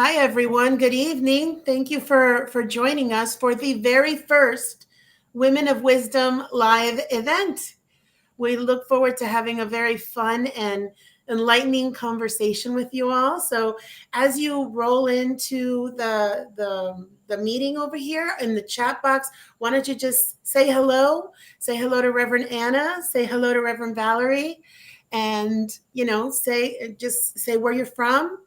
Hi, everyone. Good evening. Thank you for joining us for the very first Women of Wisdom live event. We look forward to having a very fun and enlightening conversation with you all. So as you roll into the meeting over here in the chat box, why don't you just say hello? Say hello to Reverend Anna, say hello to Reverend Valarie, and say where you're from.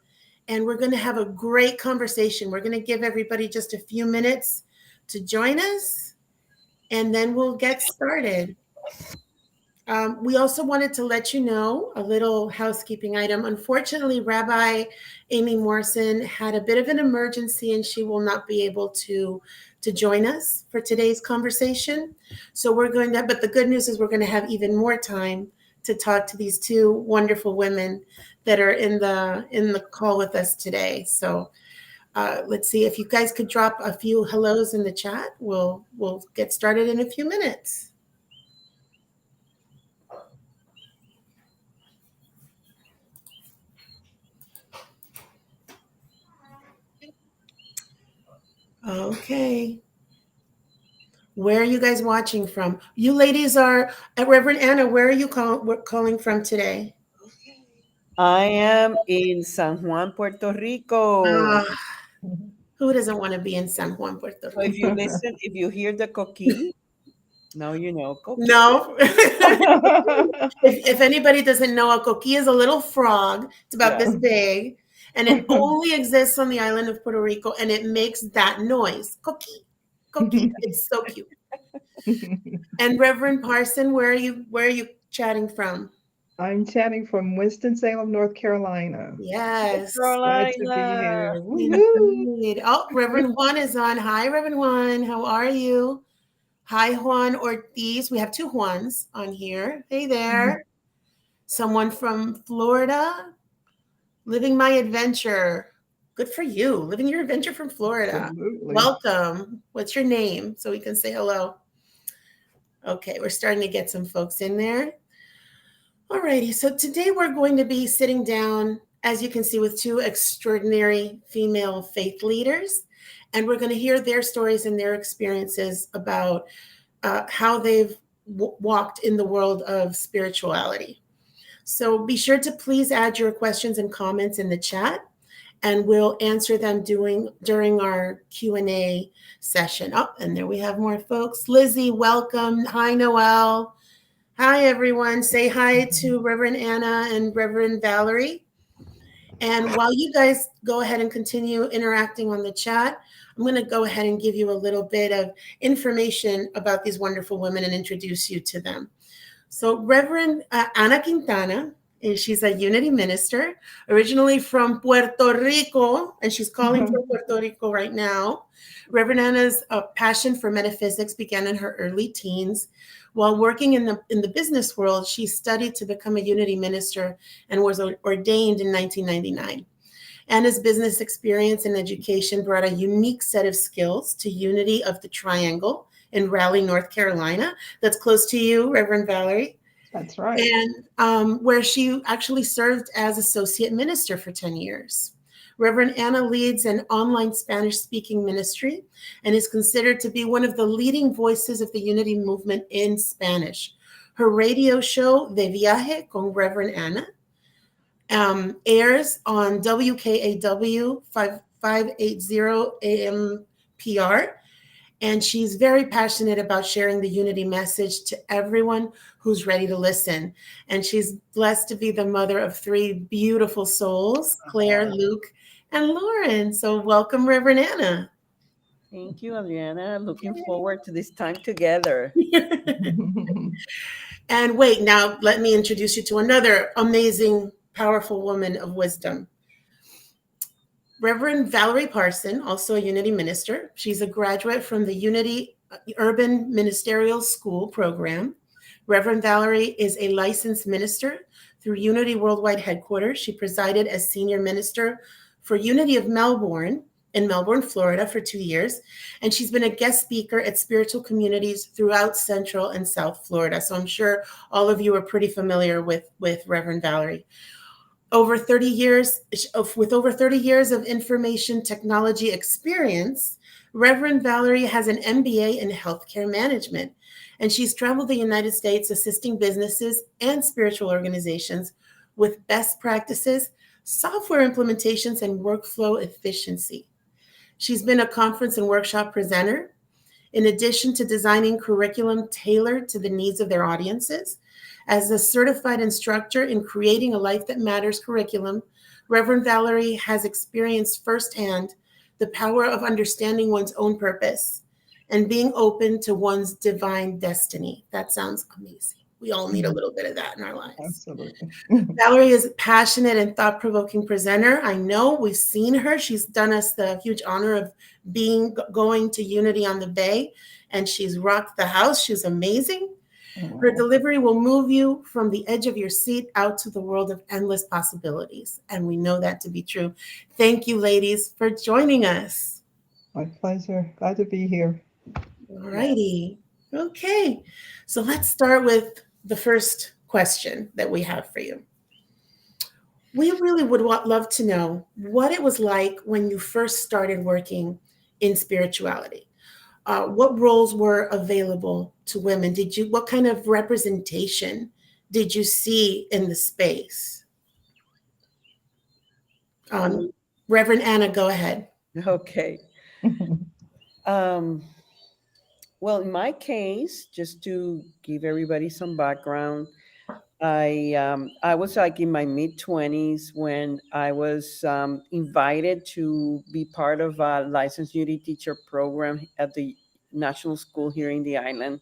And we're going to have a great conversation. We're going to give everybody just a few minutes to join us, and then we'll get started. We also wanted to let you know a little housekeeping item. Unfortunately, Rabbi Amy Morrison had a bit of an emergency and she will not be able to join us for today's conversation. So but the good news is we're going to have even more time to talk to these two wonderful women that are in the call with us today. So let's see if you guys could drop a few hellos in the chat. We'll get started in a few minutes. Okay. Where are you guys watching from? You ladies are at Reverend Anna. Where are you calling from today? I am in San Juan, Puerto Rico. Who doesn't want to be in San Juan, Puerto Rico? So if you listen, if you hear the coquí, now you know coquí. No. if anybody doesn't know, a coquí is a little frog. It's about this big, and it only exists on the island of Puerto Rico, and it makes that noise. Coquí, coquí. It's so cute. And Reverend Parson, where are you chatting from? I'm chatting from Winston-Salem, North Carolina. Yes. Glad to be here. Indeed. Oh, Reverend Juan is on. Hi, Reverend Juan. How are you? Hi, Juan Ortiz. We have two Juans on here. Hey there. Someone from Florida. Living my adventure. Good for you. Living your adventure from Florida. Absolutely. Welcome. What's your name? So we can say hello. Okay, we're starting to get some folks in there. Alrighty, so today we're going to be sitting down, as you can see, with two extraordinary female faith leaders, and we're going to hear their stories and their experiences about how they've walked in the world of spirituality. So be sure to please add your questions and comments in the chat, and we'll answer them during our Q&A session. Oh, and there we have more folks. Lizzie, welcome. Hi, Noelle. Hi, everyone. Say hi to Reverend Anna and Reverend Valarie. And while you guys go ahead and continue interacting on the chat, I'm going to go ahead and give you a little bit of information about these wonderful women and introduce you to them. So Reverend Ana Quintana, she's a Unity minister, originally from Puerto Rico, and she's calling from Puerto Rico right now. Reverend Anna's passion for metaphysics began in her early teens. While working in the business world, she studied to become a Unity minister and was ordained in 1999. Anna's business experience and education brought a unique set of skills to Unity of the Triangle in Raleigh, North Carolina. That's close to you, Reverend Valarie. That's right. And where she actually served as associate minister for 10 years. Reverend Anna leads an online Spanish-speaking ministry and is considered to be one of the leading voices of the Unity movement in Spanish. Her radio show, De Viaje con Reverend Anna, airs on WKAW 580 AMPR, and she's very passionate about sharing the Unity message to everyone who's ready to listen. And she's blessed to be the mother of three beautiful souls, Claire, Luke, and Lauren. So welcome, Reverend Anna. Thank you, Adriana. Looking forward to this time together. And wait, now let me introduce you to another amazing, powerful woman of wisdom. Reverend Valarie Parson, also a Unity minister. She's a graduate from the Unity Urban Ministerial School program. Reverend Valarie is a licensed minister through Unity Worldwide Headquarters. She presided as senior minister for Unity of Melbourne in Melbourne, Florida for 2 years. And she's been a guest speaker at spiritual communities throughout Central and South Florida. So I'm sure all of you are pretty familiar with Reverend Valarie. Over 30 years, with over 30 years of information technology experience, Reverend Valarie has an MBA in healthcare management, and she's traveled the United States assisting businesses and spiritual organizations with best practices, software implementations, and workflow efficiency. She's been a conference and workshop presenter. In addition to designing curriculum tailored to the needs of their audiences, as a certified instructor in creating a life that matters curriculum, Reverend Valarie has experienced firsthand the power of understanding one's own purpose and being open to one's divine destiny. That sounds amazing. We all need a Mhm. little bit of that in our lives. Absolutely. Valarie is a passionate and thought provoking presenter. I know we've seen her. She's done us the huge honor of going to Unity on the Bay, and she's rocked the house. She's amazing. Her Wow. delivery will move you from the edge of your seat out to the world of endless possibilities. And we know that to be true. Thank you, ladies, for joining us. My pleasure. Glad to be here. All righty. Okay. So let's start with the first question that we have for you. We really would love to know what it was like when you first started working in spirituality. What roles were available to women? What kind of representation did you see in the space? Um, Reverend Anna, go ahead. Okay. Um, well, in my case, just to give everybody some background, I was like in my mid 20s when I was invited to be part of a licensed unity teacher program at the national school here in the island.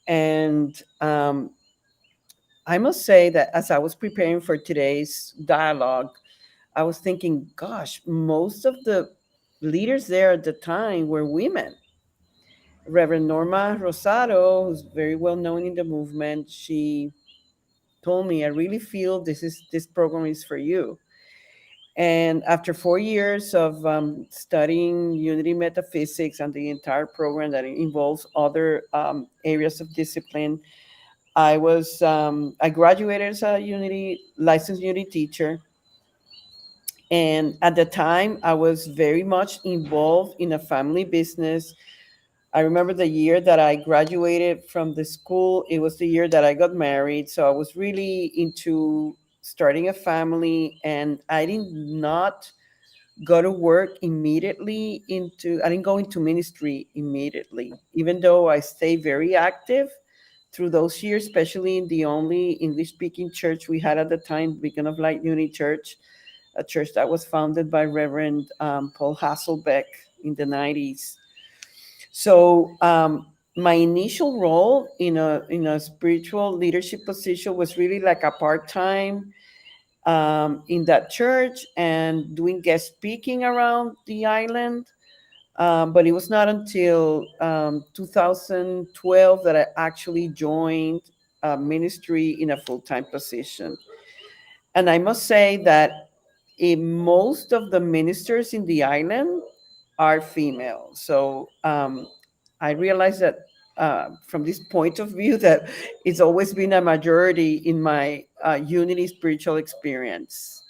And I must say that as I was preparing for today's dialogue, I was thinking, gosh, most of the leaders there at the time were women. Reverend Norma Rosado, who's very well known in the movement, she told me, I really feel this program is for you. And after 4 years of studying unity metaphysics and the entire program that involves other areas of discipline, I graduated as a unity licensed unity teacher. And at the time, I was very much involved in a family business. I remember the year that I graduated from the school, it was the year that I got married. So I was really into starting a family, and I did not go to work immediately I didn't go into ministry immediately, even though I stayed very active through those years, especially in the only English speaking church we had at the time, Beacon of Light Unity Church, a church that was founded by Reverend Paul Hasselbeck in the 90s. So my initial role in a spiritual leadership position was really like a part-time in that church and doing guest speaking around the island. But it was not until 2012 that I actually joined ministry in a full-time position. And I must say that most of the ministers in the island are female. So I realized that from this point of view that it's always been a majority in my unity spiritual experience.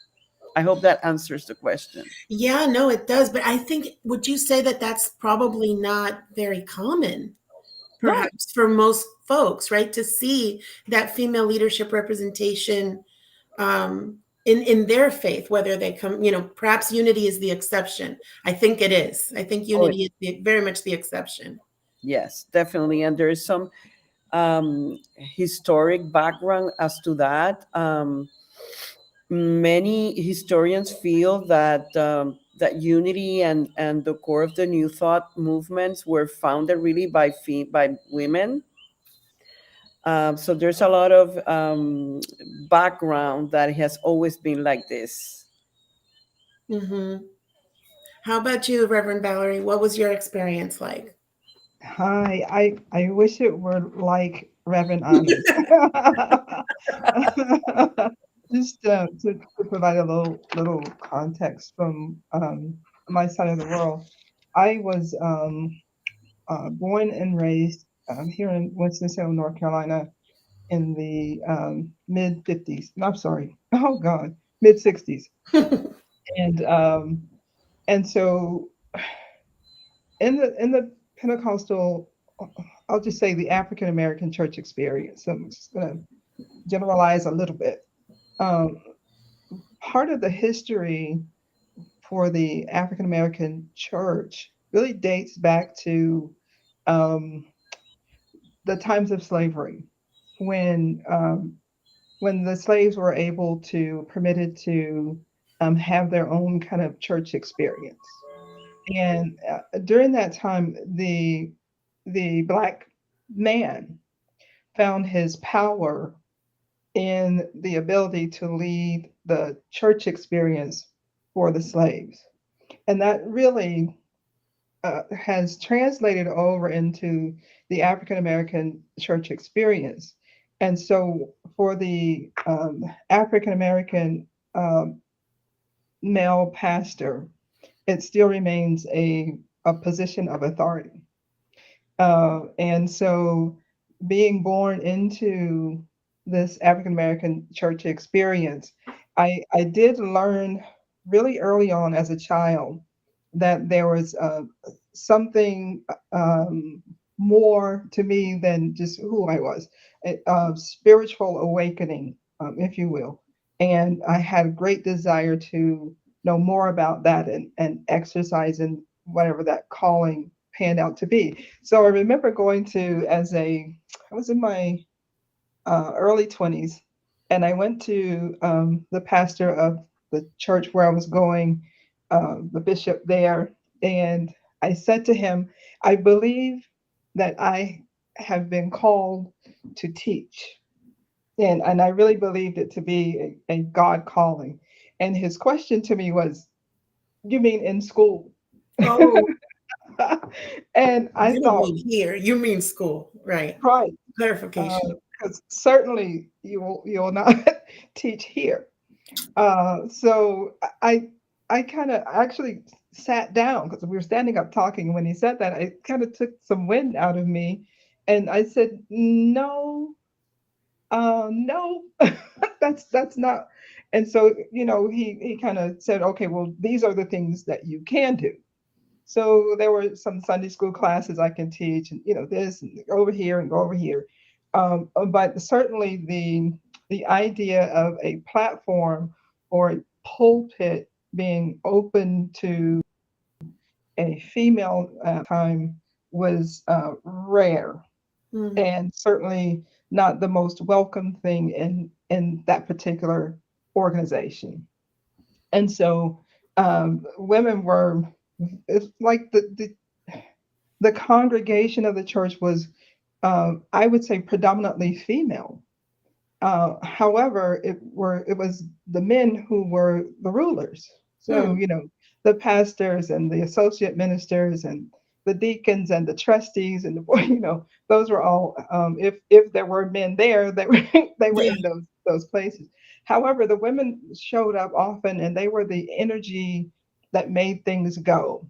I hope that answers the question. Yeah, no, it does. But I think, would you say that that's probably not very common, No. perhaps for most folks, right? To see that female leadership representation in their faith, whether they come, perhaps unity is the exception. I think it is. I think Oh, unity is very much the exception. yes, definitely. And there is some historic background as to that. Many historians feel that that unity and the core of the New Thought movements were founded really by women. So there's a lot of background that has always been like this. Hmm. How about you, Reverend Valarie? What was your experience like? Hi. I wish it were like Reverend Anna's. Just to provide a little context from my side of the world, I was born and raised here in Winston-Salem, North Carolina, in the mid 50s. No, I'm sorry. Oh God. mid 60s. And so in the Pentecostal, I'll just say the African American church experience. I'm just going to generalize a little bit. Um, Part of the history for the African American church really dates back to um, the times of slavery, when when the slaves were able to permitted to have their own kind of church experience. And during that time, the black man found his power in the ability to lead the church experience for the slaves. And that really has translated over into the African American church experience. And so for the African American um, male pastor, it still remains a position of authority. And so being born into this African American church experience, I did learn really early on as a child that there was something more to me than just who I was, a spiritual awakening, if you will. And I had a great desire to know more about that and exercise in whatever that calling panned out to be. So I remember going to, I was in my early 20s, and I went to the pastor of the church where I was going, the bishop there, and I said to him, I believe that I have been called to teach. And I really believed it to be a God calling. And his question to me was, you mean in school? Oh, And I you don't thought, mean here. You mean school, right? right, Clarification. because certainly you will not teach here. So I kind of actually sat down because we were standing up talking. And when he said that, it kind of took some wind out of me, and I said, "No, no, that's not." And so he kind of said, "Okay, well, these are the things that you can do." So there were some Sunday school classes I can teach, and this and go over here and go over here. But certainly the idea of a platform or a pulpit being open to a female time was rare, Mm, and certainly not the most welcome thing in that particular organization. And so women were, it's like the congregation of the church was, I would say, predominantly female. However, it was the men who were the rulers. So mm, the pastors and the associate ministers and the deacons and the trustees and the those were all, if there were men there, they were they were yeah. in those places. However, the women showed up often, and they were the energy that made things go.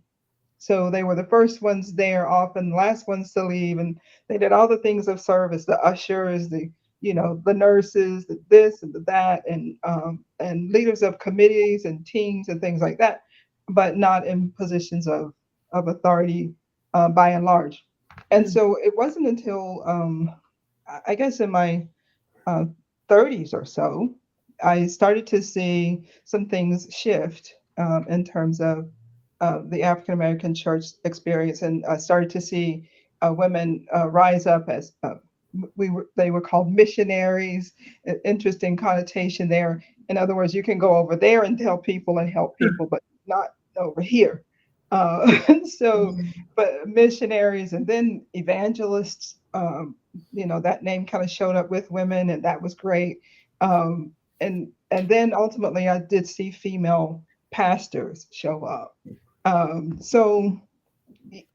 So they were the first ones there, often the last ones to leave, and they did all the things of service, the ushers, the nurses, the this and the that, and leaders of committees and teams and things like that, but not in positions of authority by and large. And Mm, so it wasn't until I guess in my uh, 30s or so, I started to see some things shift in terms of the African American church experience, and I started to see women rise up as they were called missionaries. An interesting connotation there. In other words, you can go over there and tell people and help people, but not over here. So, mm, but missionaries and then evangelists. That name kind of showed up with women, and that was great. And then ultimately, I did see female pastors show up. So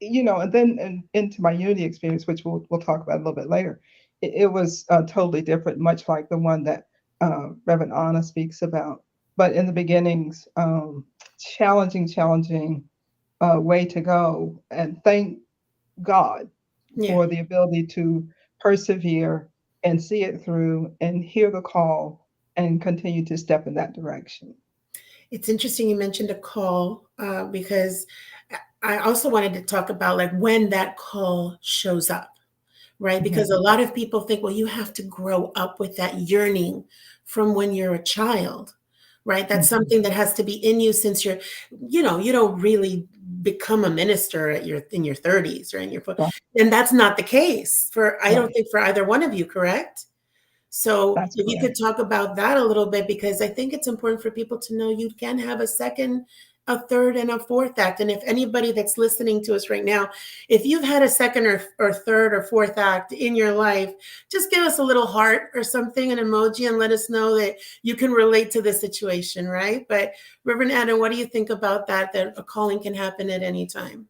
and then into my unity experience, which we'll talk about a little bit later, it was totally different, much like the one that Reverend Anna speaks about. But in the beginnings, challenging way to go, and thank God yeah. for the ability to persevere and see it through and hear the call. and continue to step in that direction. It's interesting you mentioned a call because I also wanted to talk about like when that call shows up, right? Because a Mhm. lot of people think, well, you have to grow up with that yearning from when you're a child, right? That's Mhm. something that has to be in you since you're, you don't really become a minister at your in your 30s or in your, Right, and that's not the case for, I don't right. think for either one of you, correct? So That's if you could correct. talk about that a little bit, because I think it's important for people to know you can have a second, a third, and a fourth act. And if anybody that's listening to us right now, if you've had a second or third or fourth act in your life, just give us a little heart or something, an emoji, and let us know that you can relate to the situation, right? But Reverend Adam, what do you think about that, that a calling can happen at any time?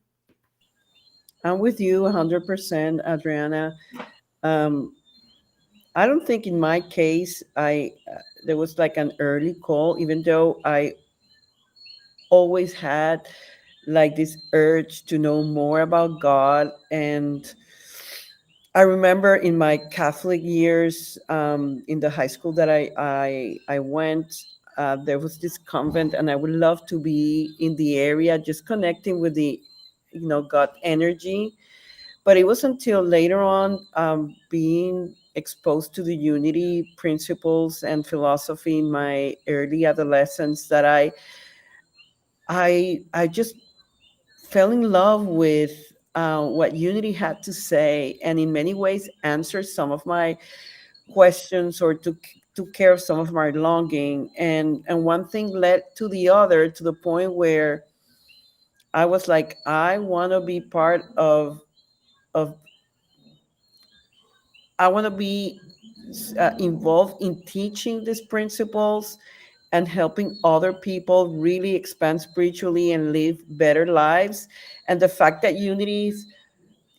I'm with you 100%, Adriana. Um, I don't think in my case I there was like an early call, even though I always had like this urge to know more about God. And I remember in my Catholic years, in the high school that I went, there was this convent, and I would love to be in the area, just connecting with the, God energy. But it was until later on, being exposed to the unity principles and philosophy in my early adolescence, that I just fell in love with what unity had to say, and in many ways answered some of my questions, or took care of some of my longing. And one thing led to the other, to the point where I was like, I want to be part of I want to be involved in teaching these principles and helping other people really expand spiritually and live better lives. And the fact that unity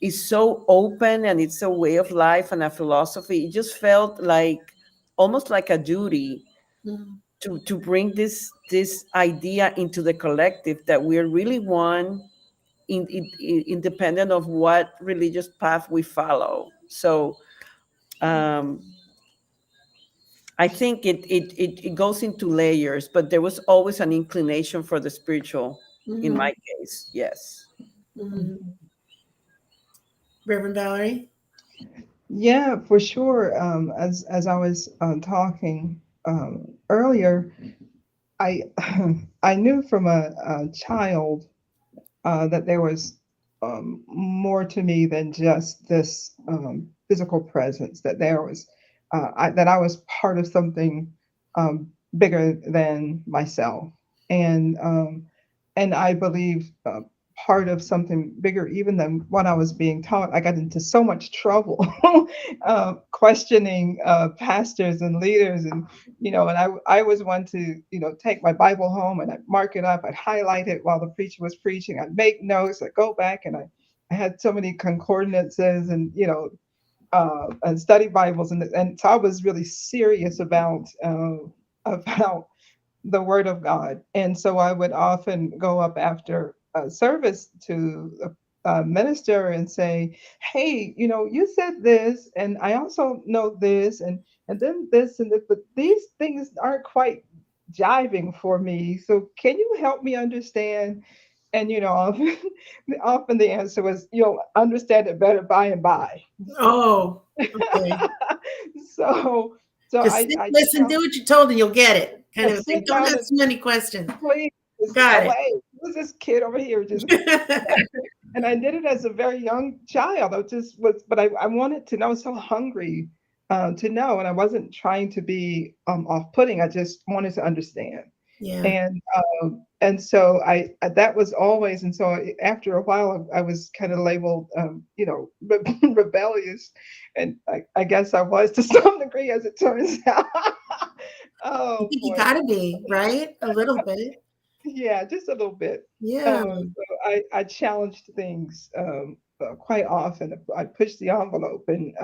is so open, and it's a way of life and a philosophy, it just felt like almost like a duty Mhm. to bring this idea into the collective, that we're really one, independent of what religious path we follow. So um, I think it goes into layers, but there was always an inclination for the spiritual in Mhm. my case. Yes. Mhm. Mhm. Reverend Valerie? Yeah, for sure. As I was talking earlier, I I knew from a child that there was more to me than just this physical presence. That there was that I was part of something bigger than myself, and um, and I believe part of something bigger even than what I was being taught. I got into so much trouble questioning pastors and leaders, and and I was one to take my Bible home and I'd mark it up, I'd highlight it while the preacher was preaching, I'd make notes, I'd go back, and I had so many concordances, and and study Bibles, and so I was really serious about the Word of God. And so I would often go up after a service to a minister and say, "Hey, you said this, and I also know this, and then this and this, but these things aren't quite jiving for me. So can you help me understand?" And often, often the answer was, "You'll understand it better by and by." Oh, okay. so so Just I sit, I listen, do what you're told, and you'll get it, kind of a just thing. sit Don't down ask and too many questions. please just go Got it. away. Who's this kid over here? Just and I did it as a very young child. I just was, but I wanted to know, I was so hungry to know, and I wasn't trying to be off-putting. I just wanted to understand, Yeah. and so that was always, and so after a while I was kind of labeled, rebellious, and I guess I was to some degree, as it turns out. I Oh think you boy. gotta be, right? A little bit. Yeah, just a little bit. Yeah. So I challenged things quite often. I pushed the envelope, and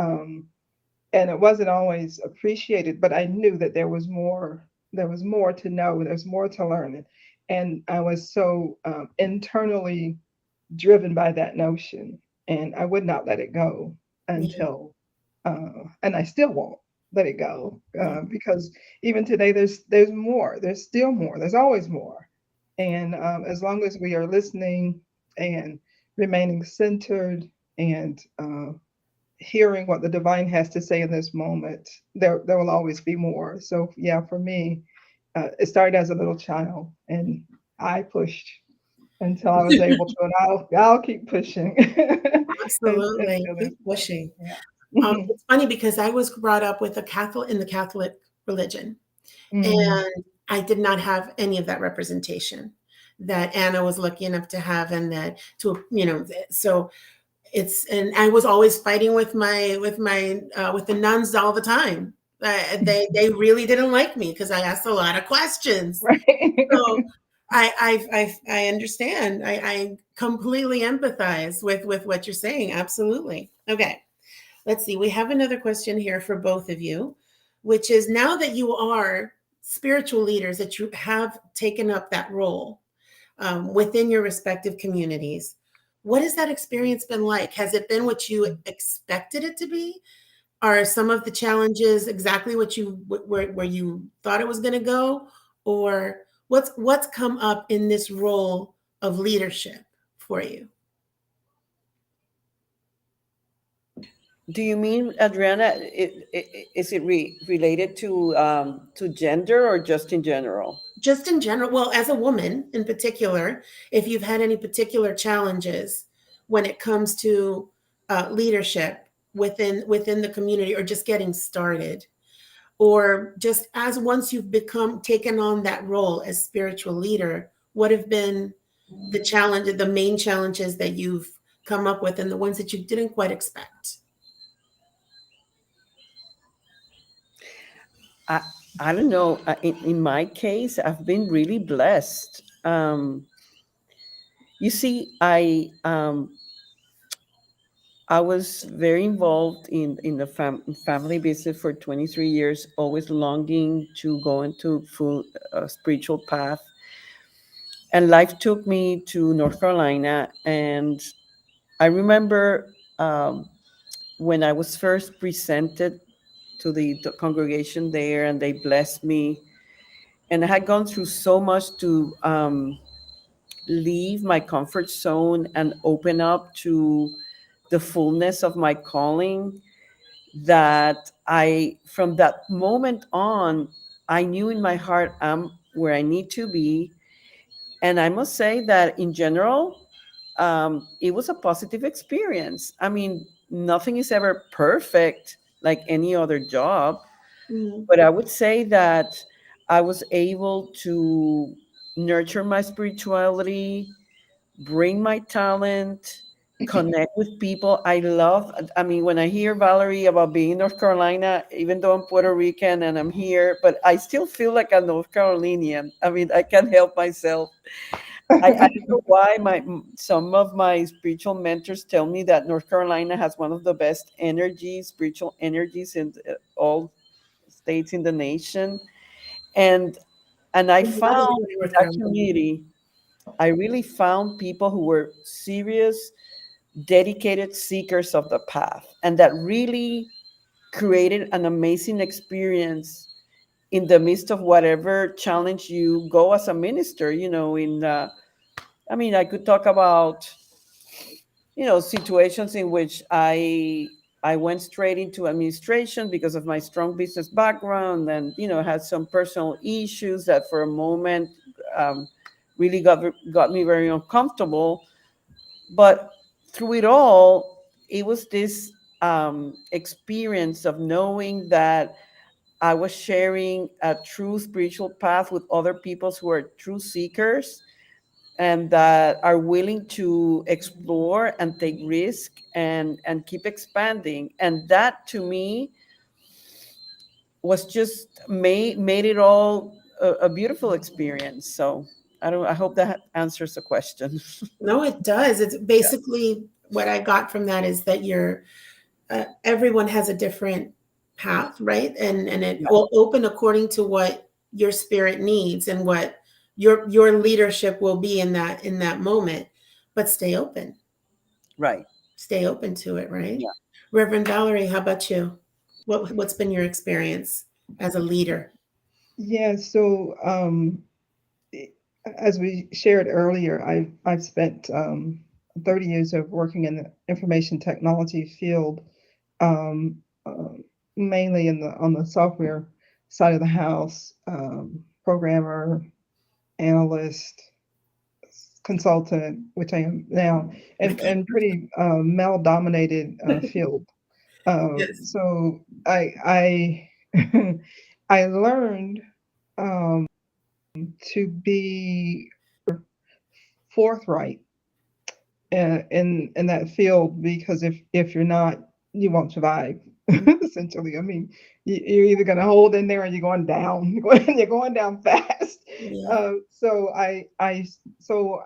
it wasn't always appreciated, but I knew that there was more. There was more to know. There's more to learn, and I was so internally driven by that notion, and I would not let it go Yeah. until, and I still won't. let it go, Yeah. because even today there's more. There's still more. There's always more. And as long as we are listening and remaining centered and hearing what the divine has to say in this moment, there will always be more. So yeah, for me, it started as a little child, and I pushed until I was able to, and I'll keep pushing Absolutely. until there's Keep more. pushing. Yeah. It's funny because I was brought up with a Catholic in the Catholic religion, Mm. and I did not have any of that representation that Anna was lucky enough to have, and that to so it's and I was always fighting with the nuns all the time. They really didn't like me because I asked a lot of questions. So Right. I understand. I completely empathize with what you're saying. Absolutely. Okay. Let's see. We have another question here for both of you, which is now that you are spiritual leaders, that you have taken up that role within your respective communities, what has that experience been like? Has it been what you expected it to be? Are some of the challenges exactly what you where you thought it was going to go, or what's come up in this role of leadership for you? Do you mean, Adriana, is it related to gender or just in general? Just in general, well, as a woman in particular, if you've had any particular challenges when it comes to leadership within the community, or just getting started, or just as once you've become taken on that role as spiritual leader, what have been the main challenges that you've come up with, and the ones that you didn't quite expect? I, I don't know. In my case, I've been really blessed. You see, I was very involved in the family business for 23 years, always longing to go into full spiritual path. And life took me to North Carolina. And I remember when I was first presented to the congregation there, and they blessed me. And I had gone through so much to leave my comfort zone and open up to the fullness of my calling, that from that moment on, I knew in my heart I'm where I need to be. And I must say that in general, it was a positive experience. I mean, nothing is ever perfect like any other job, Mm. but I would say that I was able to nurture my spirituality, bring my talent, connect with people. I mean, when I hear Valarie about being in North Carolina, even though I'm Puerto Rican and I'm here, but I still feel like a North Carolinian. I mean, I can't help myself. I don't know why some of my spiritual mentors tell me that North Carolina has one of the best energies, spiritual energies in all states in the nation. And I I love found it in in North that Carolina. community, I really found people who were serious, dedicated seekers of the path, and that really created an amazing experience in the midst of whatever challenge you go as a minister. I mean, I could talk about situations in which I went straight into administration because of my strong business background, and had some personal issues that for a moment um, really got me very uncomfortable. But through it all, it was this experience of knowing that I was sharing a true spiritual path with other people who are true seekers and that are willing to explore and take risk and keep expanding. And that to me was just made it all a beautiful experience. So I hope that answers the question. No, it does. It's basically what I got from that is that everyone has a different path, right? And it Yeah. will open according to what your spirit needs and what your leadership will be in that moment. But stay open. Right. Stay open to it, right? Yeah. Reverend Valerie, how about you? What's been your experience as a leader? Yeah, so as we shared earlier, I've spent 30 years of working in the information technology field, um, uh, mainly in the on the software side of the house, programmer, analyst, consultant, which I am now, and pretty male-dominated field. Yes. So I I learned um, to be forthright in that field, because if you're not, you won't survive. Essentially, I mean, you're either going to hold in there or you're going down. You're going down fast. Yeah. So so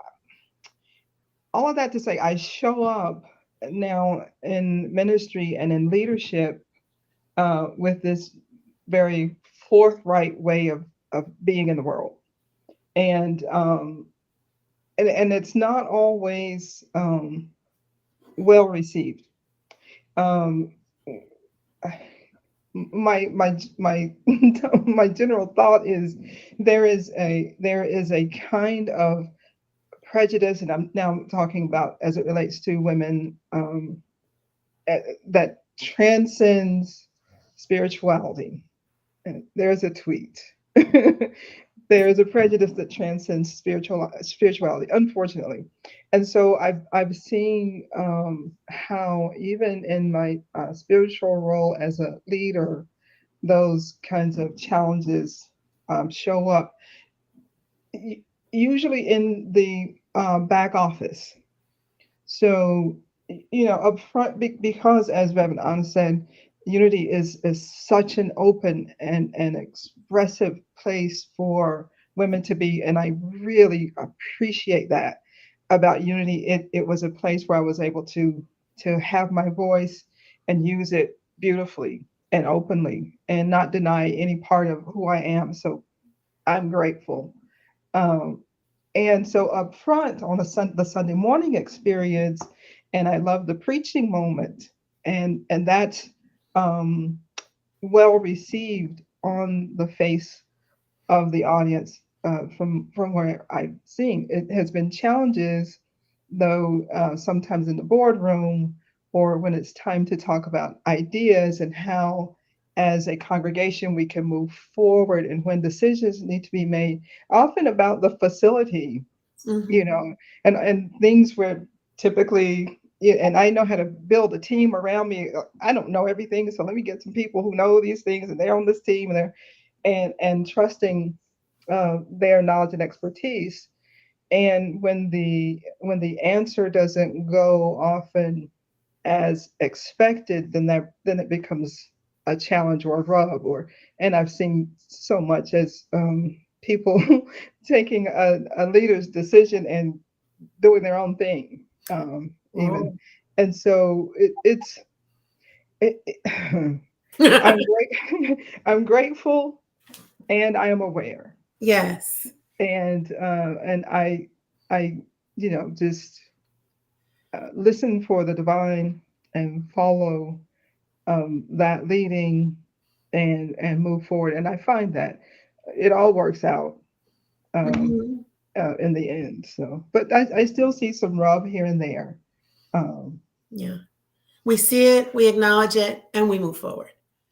all of that to say, I show up now in ministry and in leadership with this very forthright way of being in the world, and and it's not always well received. Um, my my general thought is there is a kind of prejudice, and I'm now talking about as it relates to women, that transcends spirituality. And there's a tweet. There is a prejudice that transcends spirituality, unfortunately. And so I've seen how even in my spiritual role as a leader, those kinds of challenges show up, usually in the back office. So, up front, because as Reverend Anna said, unity is such an open and expressive place for women to be, and I really appreciate that about unity. It was a place where I was able to have my voice and use it beautifully and openly, and not deny any part of who I am. So I'm grateful. Um, and so up front on the Sunday morning experience, and I love the preaching moment, and that's um, well received on the face of the audience, from where I've seen. It has been challenges, though, sometimes in the boardroom, or when it's time to talk about ideas and how, as a congregation, we can move forward, and when decisions need to be made, often about the facility, you Hmm. know, and things where typically, yeah, and I know how to build a team around me. I don't know everything, so let me get some people who know these things, and they're on this team, and they're and trusting their knowledge and expertise. And when the answer doesn't go often as expected, then it becomes a challenge or a rub. Or and I've seen so much as people taking a leader's decision and doing their own thing, even. Oh. And so it I'm grateful, and I am aware, Yes. and I just listen for the divine and follow that leading, and move forward. And I find that it all works out um, Hmm. in the end. So, but I still see some rub here and there. Um, Yeah. We see it, we acknowledge it, and we move forward.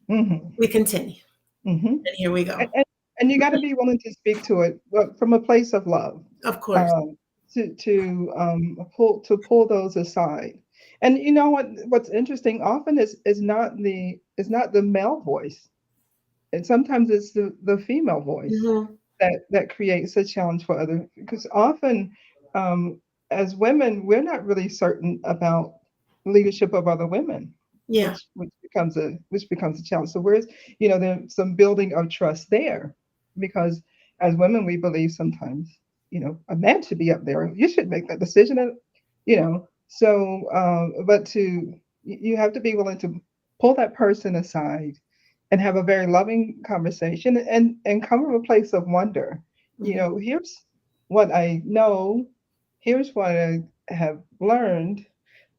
mhm, We continue. mhm. And here we go. and, and, and you got to be willing to speak to it, from a place of love, Of course. um, to pull those aside. And you know what's interesting often is not the male voice, and sometimes it's the female voice Hmm. that creates a challenge for other, because often, um, as women, we're not really certain about leadership of other women, Yeah. which becomes a challenge. So where's, there's some building of trust there, because as women we believe sometimes, a man should be up there, you should make that decision, and so but you have to be willing to pull that person aside and have a very loving conversation, and come from a place of wonder. Hmm. Here's what I know, here's what I have learned.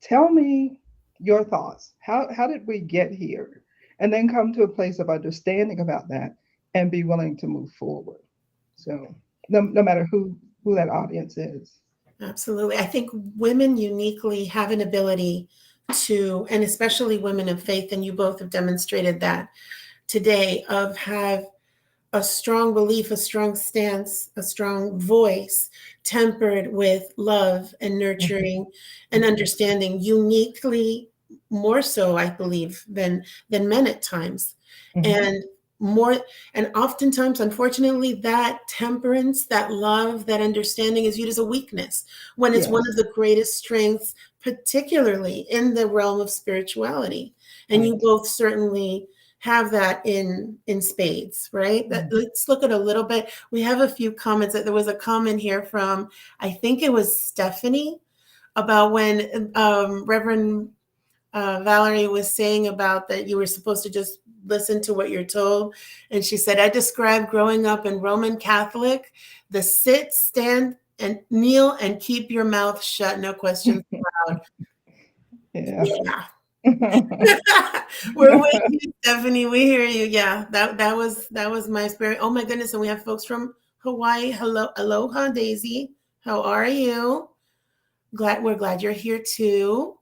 Tell me your thoughts. How did we get here? and then come to a place of understanding about that and be willing to move forward. So no matter who that audience is. Absolutely. I think women uniquely have an ability to, and especially women of faith, and you both have demonstrated that today, of have a strong belief, a strong stance, a strong voice, tempered with love and nurturing and understanding, uniquely more so, I believe, than men at times. And more, and oftentimes, unfortunately, that temperance, that love, that understanding is viewed as a weakness when it's one Yes. of the greatest strengths, particularly in the realm of spirituality. And you Right. both certainly have that in spades, right? That, let's look at a little bit. We have a few comments. There was a comment here from, I think it was Stephanie, about when Reverend Valarie was saying about that you were supposed to just listen to what you're told. And she said, I described growing up in Roman Catholic, the sit, stand, and kneel and keep your mouth shut, no questions allowed. Yeah. Yeah. We're with you, Stephanie. We hear you. Yeah, that was my spirit. Oh my goodness, and we have folks from Hawaii. Hello, aloha, Daisy. How are you? We're glad you're here too.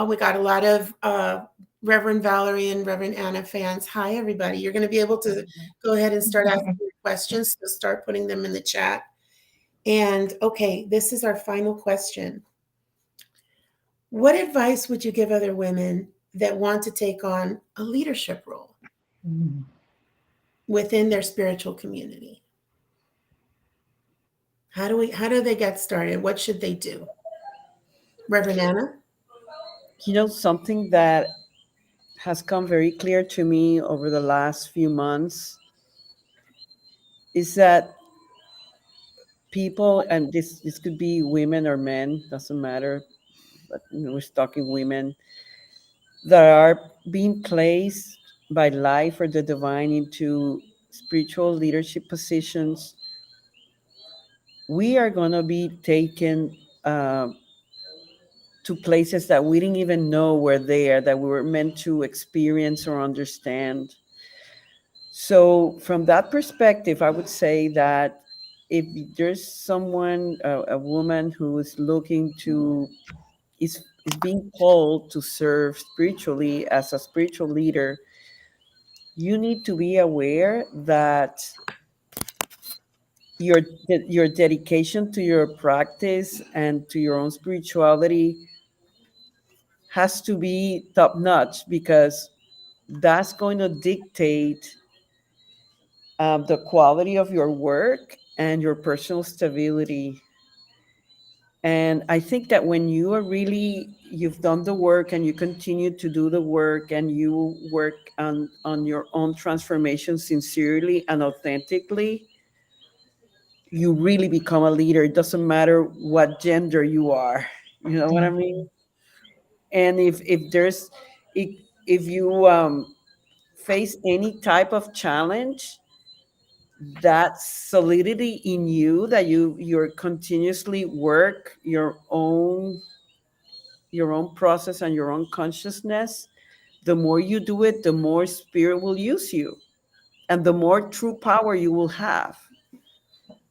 We got a lot of Reverend Valarie and Reverend Anna fans. Hi, everybody. You're going to be able to go ahead and start asking your questions. So start putting them in the chat. And okay, this is our final question. What advice would you give other women that want to take on a leadership role within their spiritual community? How do they get started? What should they do? Reverend Anna? Something that has come very clear to me over the last few months is that people, and this could be women or men, doesn't matter, but we're talking women that are being placed by life or the divine into spiritual leadership positions. We are going to be taken to places that we didn't even know were there, that we were meant to experience or understand. So, from that perspective, I would say that if there's someone, a woman who is looking to, is being called to serve spiritually as a spiritual leader, you need to be aware that your your dedication to your practice and to your own spirituality has to be top notch, because that's going to dictate the quality of your work and your personal stability. And I think that when you are really, you've done the work and you continue to do the work and you work on your own transformation sincerely and authentically, you really become a leader. It doesn't matter what gender you are. You know what I mean? And if there's, if you face any type of challenge, that solidity in you, that you're continuously work your own process and your own consciousness, the more you do it, the more spirit will use you, and the more true power you will have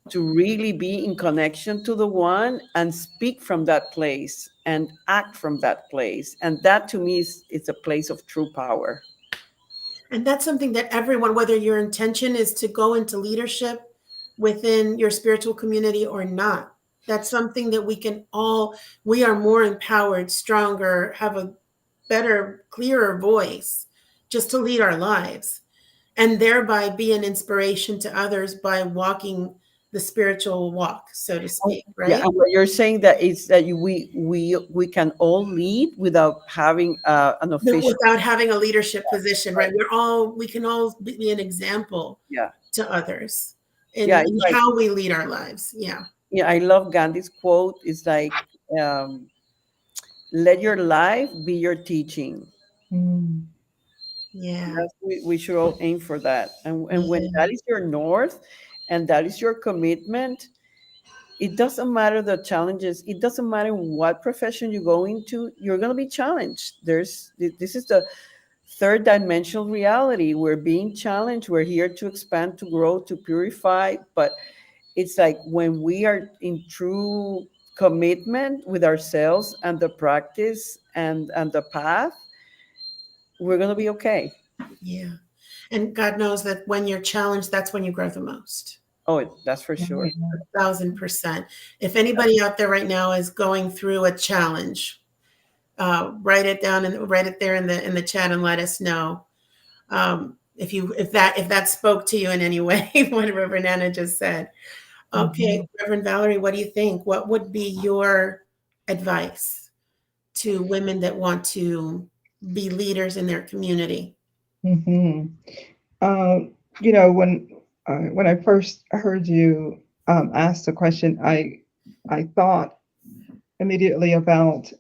to really be in connection to the one and speak from that place and act from that place. And that to me is a place of true power. And that's something that everyone, whether your intention is to go into leadership within your spiritual community or not, that's something that we are more empowered, stronger, have a better, clearer voice just to lead our lives and thereby be an inspiration to others by walking the spiritual walk, so to speak, Yeah, right? and what you're saying that is that we can all lead without having an official. Without having a leadership position, right? We can all be an example Yeah, to others yeah, in it's like, how we lead our lives. Yeah. yeah, I love Gandhi's quote. It's like, let your life be your teaching. Yeah. We should all aim for that. And when Yeah. that is your north and that is your commitment, it doesn't matter the challenges. It doesn't matter what profession you go into, you're going to be challenged. This is the third dimensional reality. We're being challenged. We're here to expand, to grow, to purify. But it's like when we are in true commitment with ourselves and the practice and the path, we're going to be okay. Yeah. And God knows that when you're challenged, that's when you grow the most. Oh, that's for Oh, sure. yeah. 1,000%. If anybody out there right now is going through a challenge, write it down and write it there in the chat and let us know. If that spoke to you in any way, what Reverend Anna just said. Okay, Mhm. Reverend Valarie, what do you think? What would be your advice to women that want to be leaders in their community? Mhm. You know, when I first heard you ask the question, I thought immediately about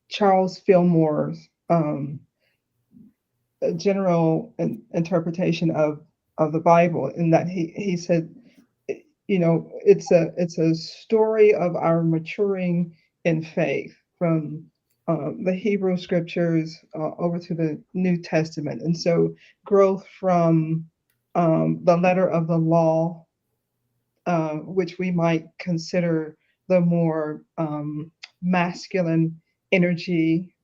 Charles Fillmore's general interpretation of the Bible, in that he said, you know, it's a story of our maturing in faith from the Hebrew scriptures over to the New Testament, and so growth from the letter of the law, which we might consider the more masculine energy,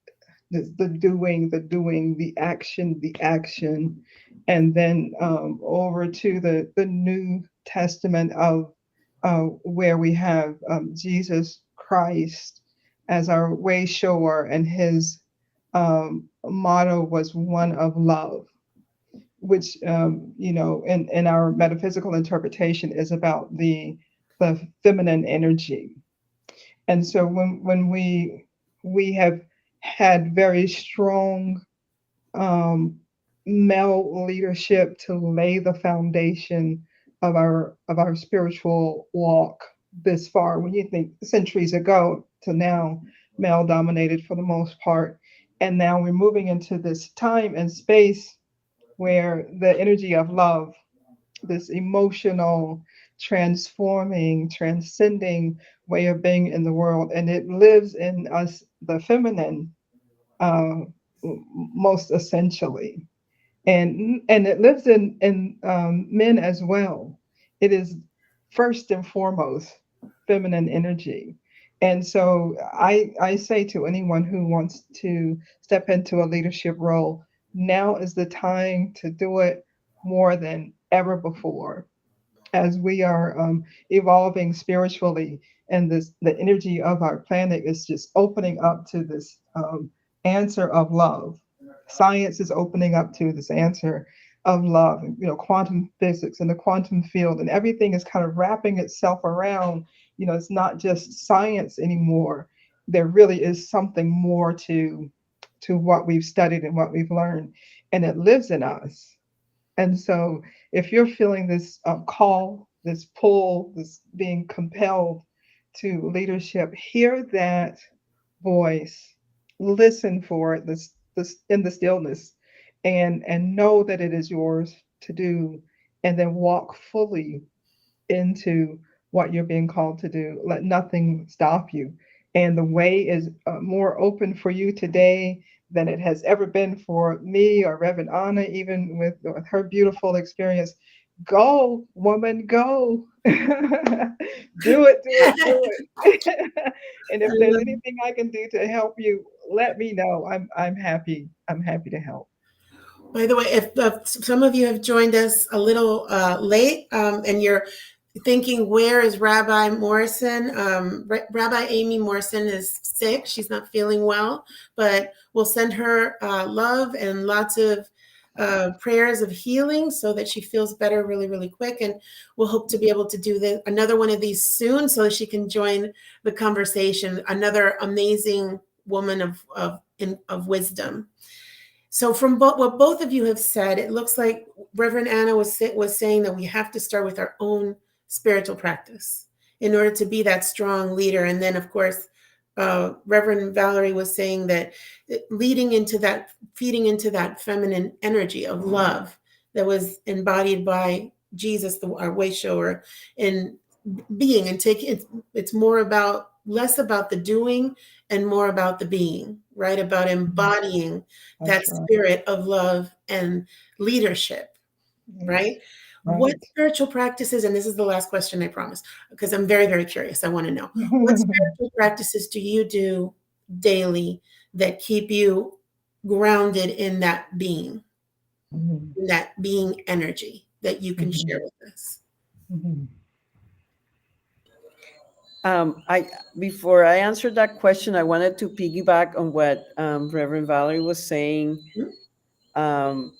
the doing, the action, and then over to the New Testament of where we have Jesus Christ as our way shower, and his motto was one of love, which in our metaphysical interpretation is about the feminine energy. And so when we have had very strong um, male leadership to lay the foundation of our spiritual walk this far. When you think centuries ago to now, male dominated for the most part, and now we're moving into this time and space where the energy of love, this emotional, transforming, transcending way of being in the world, and it lives in us, the feminine, uh, most essentially, and it lives in men as well. It is first and foremost feminine energy. And so I say to anyone who wants to step into a leadership role, now is the time to do it more than ever before, as we are evolving spiritually, and this the energy of our planet is just opening up to this answer of love. Science is opening up to this answer of love, you know, quantum physics and the quantum field, and everything is kind of wrapping itself around. You know, it's not just science anymore. There really is something more to what we've studied and what we've learned, and it lives in us. And so, if you're feeling this call, this pull, this being compelled to leadership, hear that voice, listen for it, this in the stillness, and know that it is yours to do, and then walk fully into what you're being called to do. Let nothing stop you. And the way is more open for you today than it has ever been for me or Reverend Anna, even with her beautiful experience. Go, woman, go. Do it, do it, do it. And if there's anything I can do to help you, let me know. I'm happy. I'm happy to help. By the way, if some of you have joined us a little late and you're thinking, where is Rabbi Morrison? Rabbi Amy Morrison is sick. She's not feeling well, but we'll send her love and lots of prayers of healing so that she feels better really, really quick. And we'll hope to be able to do another one of these soon so that she can join the conversation. Another amazing woman of wisdom. So from what both of you have said, it looks like Reverend Anna was saying that we have to start with our own spiritual practice in order to be that strong leader. And then, of course, Reverend Valarie was saying that feeding into that feminine energy of love that was embodied by Jesus, our way shower, in being and taking. It's more about less about the doing and more about the being, right? About embodying that That's right. spirit of love and leadership, right? Yes. What Right. spiritual practices, and this is the last question, I promise, because I'm very, very curious. I want to know what spiritual practices do you do daily that keep you grounded in Mhm. that being energy that you can share Mhm. with us? Mhm. I before I answered that question, I wanted to piggyback on what Reverend Valerie was saying, Mhm. um,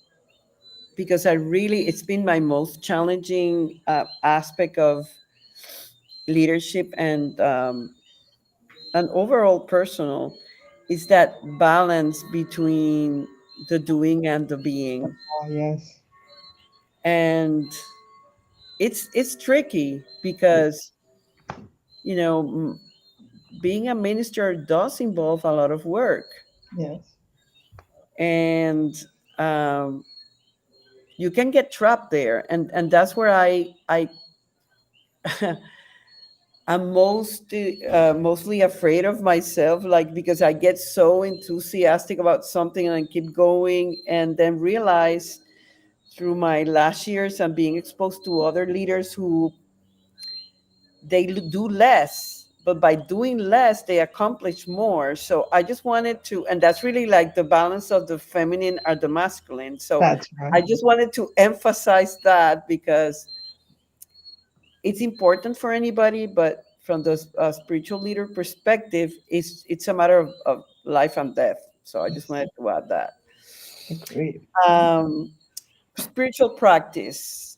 because I really it's been my most challenging aspect of leadership and overall personal is that balance between the doing and the being, Oh, yes. and it's tricky Yes. because you know being a minister does involve a lot of work, Yes. and um, you can get trapped there, and that's where I I'm mostly afraid of myself, like because I get so enthusiastic about something and I keep going, and then realize through my last years and being exposed to other leaders who do less, but by doing less they accomplish more. So I just wanted to, and that's really like the balance of the feminine or the masculine. So That's I right. just wanted to emphasize that because it's important for anybody, but from the spiritual leader perspective, it's a matter of life and death. So I just Yes. wanted to add that. Agreed. Um, spiritual practice.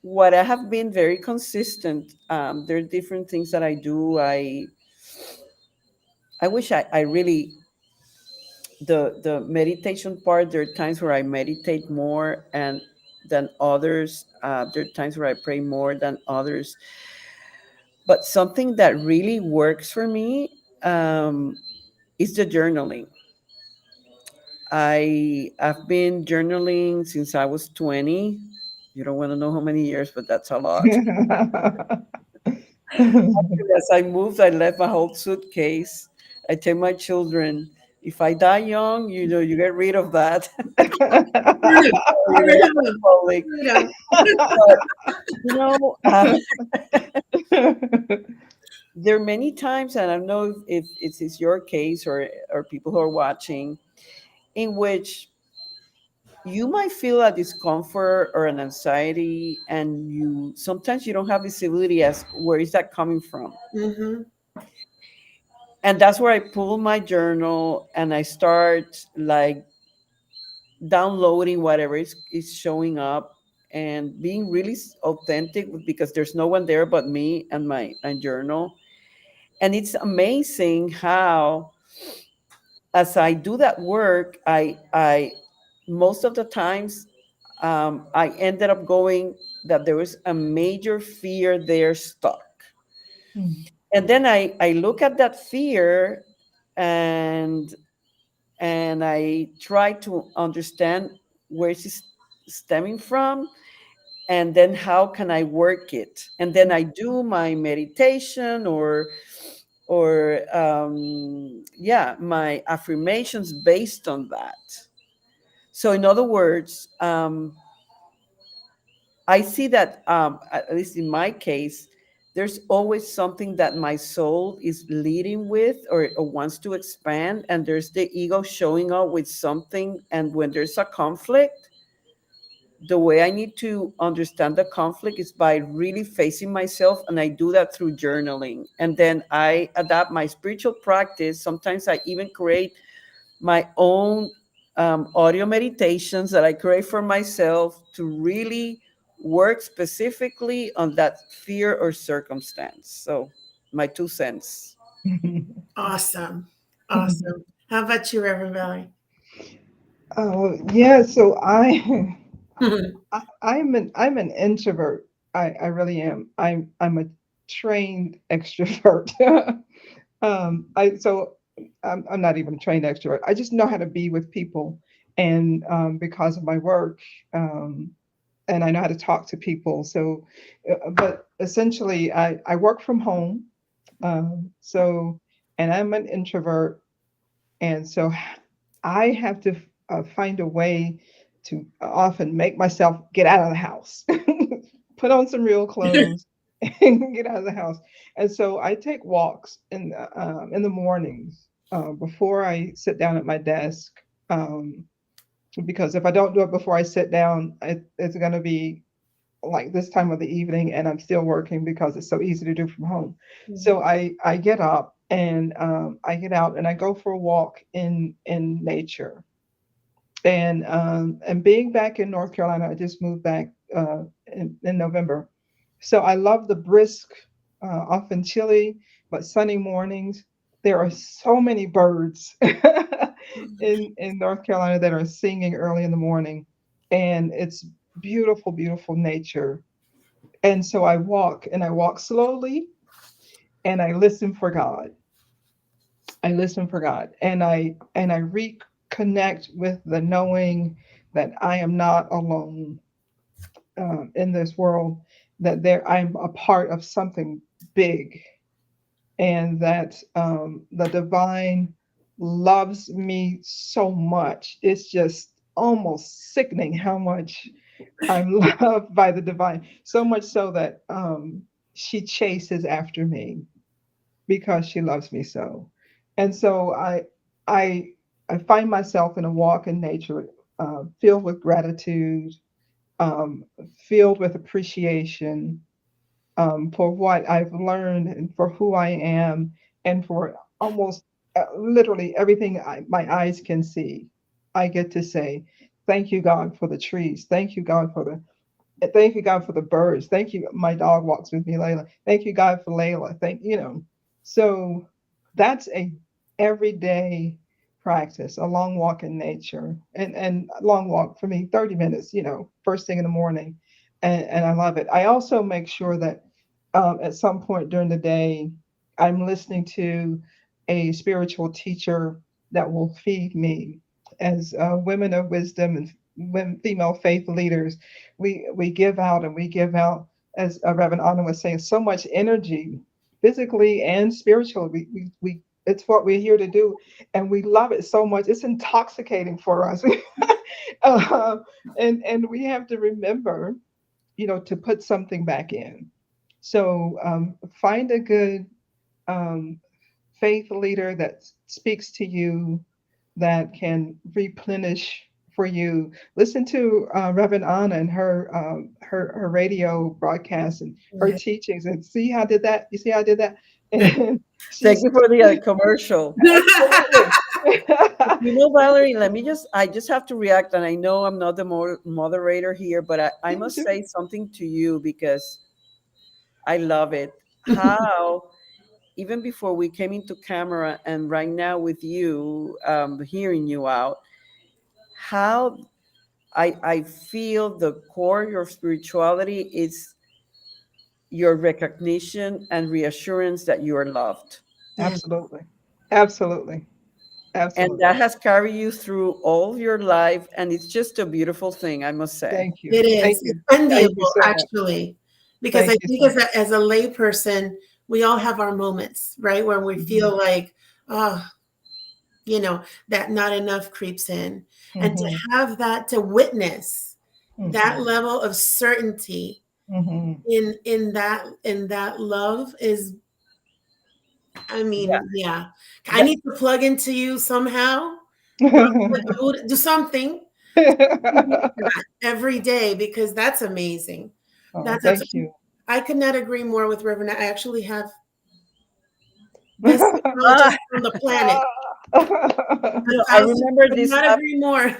What I have been very consistent. There are different things that I do. I wish I really the meditation part. There are times where I meditate more and than others. There are times where I pray more than others. But something that really works for me is the journaling. I've been journaling since I was 20. You don't want to know how many years, but that's a lot. As I moved, I left my whole suitcase. I tell my children, if I die young, you get rid of that. Freedom. Get rid of them. Public. Freedom. But you know, there are many times, and I don't know if it's your case or people who are watching, in which you might feel a discomfort or an anxiety, and you sometimes you don't have visibility as where is that coming from. Mm-hmm. And that's where I pull my journal and I start like downloading whatever is showing up and being really authentic because there's no one there but me and my and journal. And it's amazing how as I do that work, I most of the times I ended up going that there was a major fear there stuck. And then I look at that fear and and I try to understand where it's stemming from and then how can I work it. And then I do my meditation or yeah, my affirmations based on that. So in other words, I see that at least in my case, there's always something that my soul is leading with or wants to expand, and there's the ego showing up with something. And when there's a conflict, the way I need to understand the conflict is by really facing myself, and I do that through journaling. And then I adapt my spiritual practice. Sometimes I even create my own audio meditations that I create for myself to really work specifically on that fear or circumstance. So, my 2 cents. Awesome. Awesome. How about you, Reverend Valerie? Oh, yeah. So Mhm. I'm an introvert. I really am. I'm a trained extrovert. I so I'm not even a trained extrovert. I just know how to be with people, and because of my work, um, and I know how to talk to people. So, but essentially, I work from home, So, and I'm an introvert, and so I have to find a way to often make myself get out of the house, put on some real clothes, and get out of the house. And so I take walks in the mornings before I sit down at my desk. Um, because if I don't do it before I sit down, it's going to be like this time of the evening, and I'm still working because it's so easy to do from home. So Mhm. I get up and I get out and I go for a walk in nature. And being back in North Carolina, I just moved back in November. So I love the brisk, often chilly but sunny mornings. There are so many birds in North Carolina that are singing early in the morning, and it's beautiful, beautiful nature. And so I walk, and I walk slowly, and I listen for God. I listen for God, and I reconnect with the knowing that I am not alone in this world. That I'm a part of something big, and that the divine loves me so much. It's just almost sickening how much I'm loved by the divine. So much so that she chases after me because she loves me so. And so I I find myself in a walk in nature, filled with gratitude, um, filled with appreciation, for what I've learned and for who I am, and for almost literally everything my eyes can see. I get to say, "Thank you, God, for the trees. Thank you, God, for the Thank you, God, for the birds. Thank you. My dog walks with me, Layla. Thank you, God, for Layla. So that's a everyday practice, a long walk in nature, and a long walk for me, 30 minutes, first thing in the morning, and I love it. I also make sure that at some point during the day, I'm listening to a spiritual teacher that will feed me. As women of wisdom and women, female faith leaders, we give out, and we give out, as Reverend Anna was saying, so much energy, physically and spiritually. We it's what we're here to do, and we love it so much. It's intoxicating for us, uh, and we have to remember, to put something back in. So find a good um, faith leader that speaks to you, that can replenish for you. Listen to Reverend Anna and her radio broadcasts and her Yeah. teachings, and see how I did that. You see how I did that, and Thank she's you for the commercial. absolutely. You know, Valerie, I just have to react. And I know I'm not the moderator here, but I Yeah, must sure. say something to you because I love it. How, even before we came into camera and right now with you, hearing you out, how I feel the core of your spirituality is your recognition and reassurance that you are loved. Yeah. Absolutely, absolutely, And that absolutely. has carried you through all of your life. And it's just a beautiful thing, I must say. Thank you, It thank is. It's you, thank you enviable, so much. actually, because I Thank you think so much. as a layperson, we all have our moments, right, where we Hmm. feel like, oh, you know, that not enough creeps in, and to Hmm. have that, to witness that Hmm. level of certainty Hmm. in that love is, I Yeah. mean, yeah. I That, need to plug into you somehow, do something every day, because that's amazing. Oh, That's thank you. I could not agree more with Reverend. I actually have best ah, psychologist on the planet. I I remember could not agree more.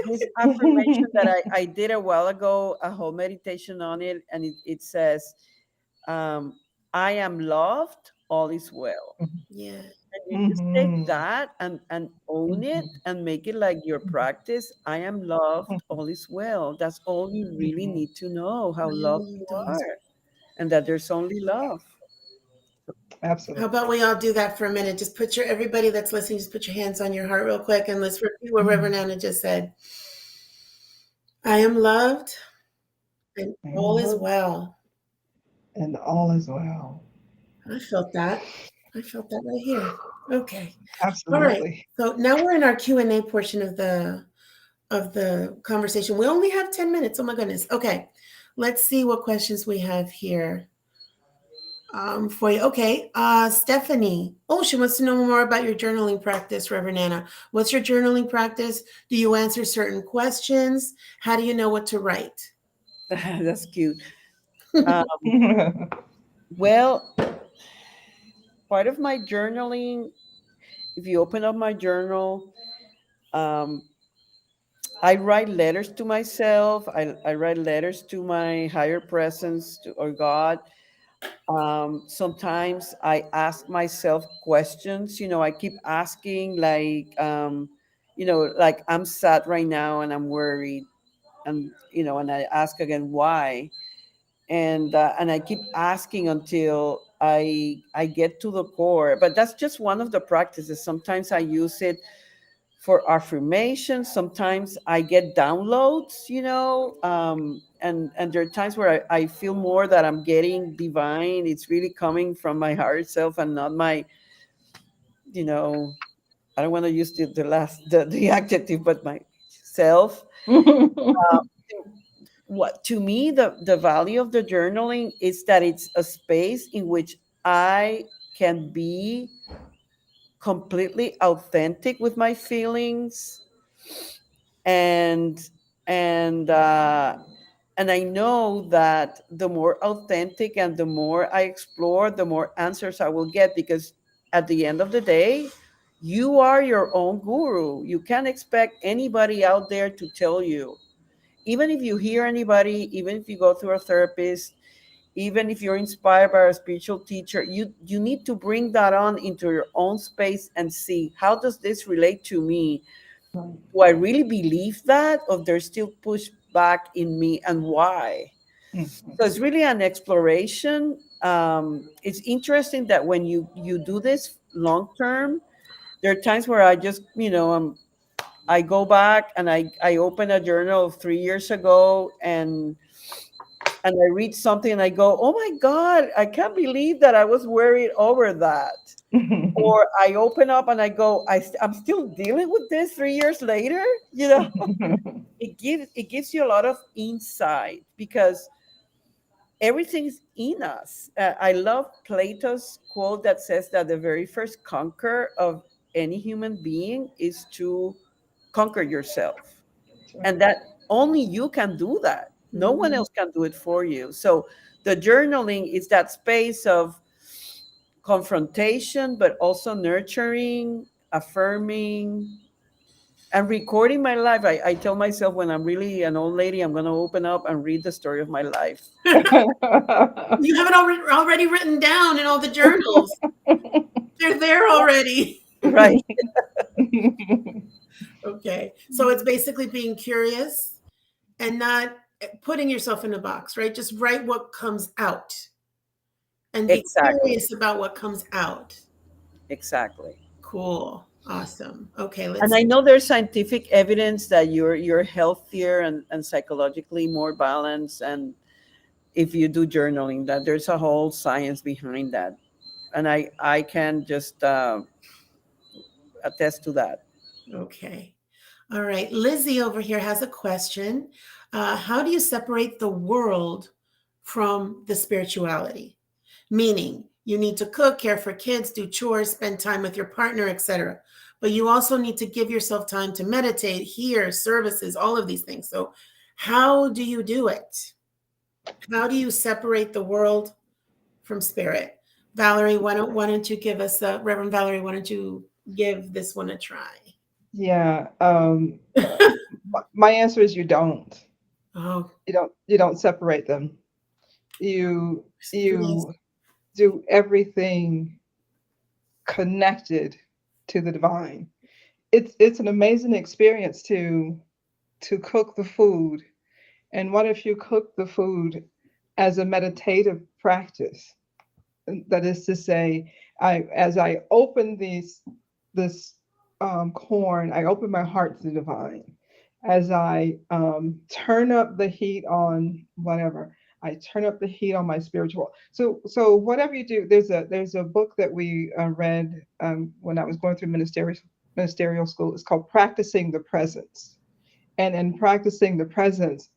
this affirmation that I did a while ago, a whole meditation on it. And it says, um, I am loved, all is well. Yeah. And you just take Mhm, that and own it mhm, and make it like your practice. I am loved, mhm, all is well. That's all you really mhm. need to know, how I am loved you loved always. are, and that there's only love. How Absolutely. about we all do that for a minute? Just put everybody that's listening, just put your hands on your heart real quick, and let's repeat what Reverend Mhm. Anna just said. I am loved, and I am all is loved, well. and all is well. I felt that. I felt that right here. Okay. All right. Absolutely. So now we're in our Q&A portion of the conversation. We only have 10 minutes. Oh my goodness. Okay. Let's see what questions we have here for you. Okay. Stephanie. Oh, she wants to know more about your journaling practice, Reverend Anna. What's your journaling practice? Do you answer certain questions? How do you know what to write? That's cute. Um, well, part of my journaling, if you open up my journal, um, I write letters to myself. I write letters to my higher presence or God. Sometimes I ask myself questions. I keep asking, like, like I'm sad right now and I'm worried, and I ask again why, and I keep asking until I get to the core. But that's just one of the practices. Sometimes I use it for affirmation. Sometimes I get downloads, and there are times where I feel more that I'm getting divine. It's really coming from my higher self and not my, you know, I don't want to use the adjective, but my self. What to me the value of the journaling is that it's a space in which I can be completely authentic with my feelings, and and uh, and I know that the more authentic and the more I explore, the more answers I will get, because at the end of the day, you are your own guru. You can't expect anybody out there to tell you. Even if you hear anybody, even if you go through a therapist, even if you're inspired by a spiritual teacher, you need to bring that on into your own space and see, how does this relate to me? Right. Do I really believe that, or there's still pushback in me, and why? Mhm. So it's really an exploration. It's interesting that when you do this long term, there are times where I just, I go back and I open a journal of 3 years ago, and I read something and I go, oh my God, I can't believe that I was worried over that. Or I open up and I go, I'm still dealing with this 3 years later. It gives you a lot of insight, because everything's in us. I love Plato's quote that says that the very first conquer of any human being is to conquer yourself, That's right. and that only you can do that. No one Mhm. else can do it for you. So the journaling is that space of confrontation, but also nurturing, affirming, and recording my life. I tell myself, when I'm really an old lady, I'm going to open up and read the story of my life. You have it already written down in all the journals. They're there already. Right. Okay. So it's basically being curious and not putting yourself in a box, right? Just write what comes out and be Exactly. curious about what comes out. Exactly. Cool. Awesome. Okay, And let's I know there's scientific evidence that you're healthier and psychologically more balanced, and if you do journaling, that there's a whole science behind that, and I can just attest to that. okay. All right. Lizzie over here has a question. How do you separate the world from the spirituality? Meaning, you need to cook, care for kids, do chores, spend time with your partner, etc. But you also need to give yourself time to meditate, hear services, all of these things. So, how do you do it? How do you separate the world from spirit? Valarie, why don't you give us Reverend Valarie? Why don't you give this one a try? Yeah. My answer is you don't. Oh, You don't separate them. You please. you do everything connected to the divine. It's an amazing experience to cook the food. And what if you cook the food as a meditative practice? That is to say, as I open this corn, I open my heart to the divine. As I turn up the heat on whatever, I turn up the heat on my spiritual. So whatever you do, there's a book that we read when I was going through ministerial school. It's called Practicing the Presence. And in practicing the presence,